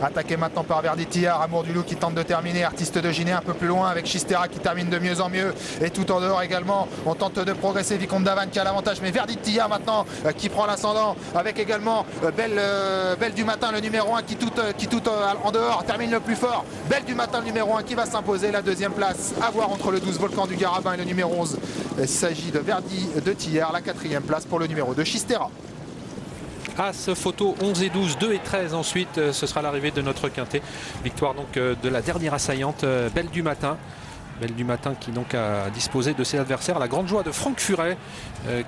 Attaqué maintenant par Verditillard, Amour du Loup qui tente de terminer, Artiste de Giné un peu plus loin avec Chistera qui termine de mieux en mieux. Et tout en dehors également, on tente de progresser, Vicomte d'Havannes qui a l'avantage, mais Verditillard maintenant qui prend l'ascendant avec également Belle du Matin, le numéro 1 qui tout en dehors termine le plus fort. Belle du Matin, le numéro 1 qui va s'imposer la deuxième place. À voir entre le 12 Volcan du Garabin et le numéro 11. Il s'agit de Verdi de Tillard, la quatrième place pour le numéro 2 Chistera. As, photo 11 et 12, 2 et 13 ensuite, ce sera l'arrivée de notre quintet. Victoire donc de la dernière assaillante, Belle du Matin. Belle du Matin qui donc a disposé de ses adversaires. La grande joie de Franck Furet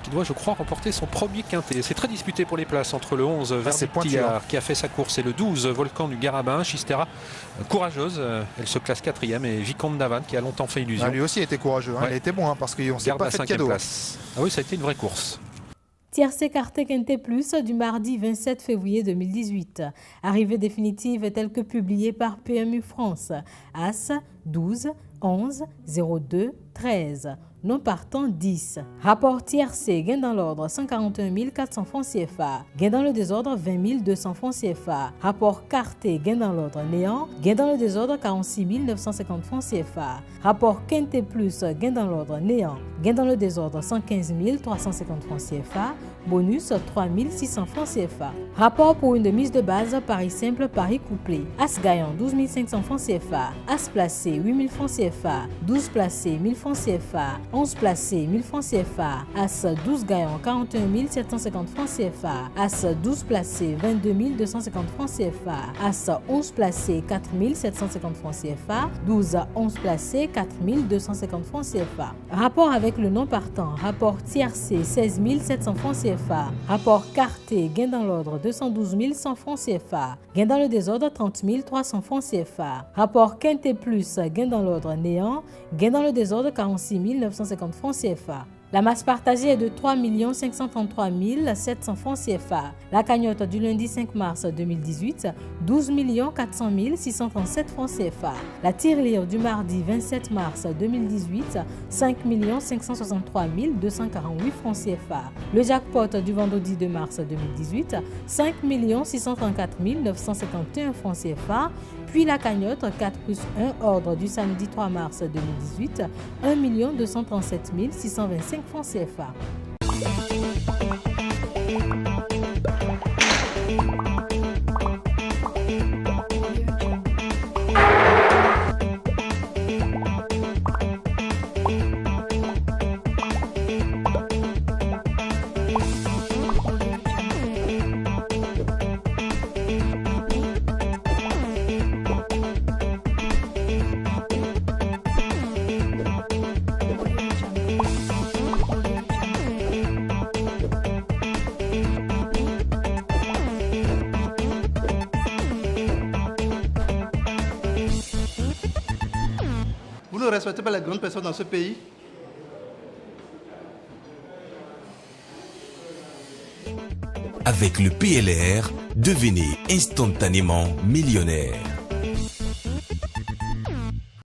qui doit, je crois, remporter son premier quintet. C'est très disputé pour les places entre le 11 Verditillard qui a fait sa course et le 12 Volcan du Garabin. Chistera, courageuse, elle se classe quatrième, et Vicomte d'Havannes qui a longtemps fait illusion. Lui aussi était courageux, hein. Il a été bon parce qu'on ne s'est pas fait de cadeau. Place. Ah oui, ça a été une vraie course. Tiercé Carté Quintet Plus du mardi 27 février 2018. Arrivée définitive telle que publiée par PMU France. As 12 11 02 13. Non partant 10. Rapport tiercé, gain dans l'ordre 141 400 francs CFA. Gain dans le désordre 20 200 francs CFA. Rapport carté, gain dans l'ordre néant. Gain dans le désordre 46 950 francs CFA. Rapport quinté plus, gain dans l'ordre néant. Gain dans le désordre 115 350 francs CFA. Bonus 3 600 francs CFA. Rapport pour une mise de base Paris simple, Paris couplé. As gagnant 12 500 francs CFA. As placé 8 000 francs CFA. 12 placé 1000 francs CFA. 11 placé 1000 francs CFA. As 12 gagnant 41 750 francs CFA. As 12 placé 22 250 francs CFA. As 11 placé 4 750 francs CFA. 12 11 placé 4 250 francs CFA. Rapport avec le non partant. Rapport tiercé 16 700 francs CFA. Rapport carté, gain dans l'ordre 212 100 francs CFA. Gain dans le désordre 30 300 francs CFA. Rapport quinté plus, gain dans l'ordre néant. Gain dans le désordre 46 950 francs CFA. La masse partagée est de 3 533 700 francs CFA. La cagnotte du lundi 5 mars 2018, 12 400 637 francs CFA. La tirelire du mardi 27 mars 2018, 5 563 248 francs CFA. Le jackpot du vendredi 2 mars 2018, 5 634 951 francs CFA. Puis la cagnotte 4 plus 1 ordre du samedi 3 mars 2018, 1 237 625 francs CFA. Vous ne respectez pas les grandes personnes dans ce pays? Avec le PLR, devenez instantanément millionnaire.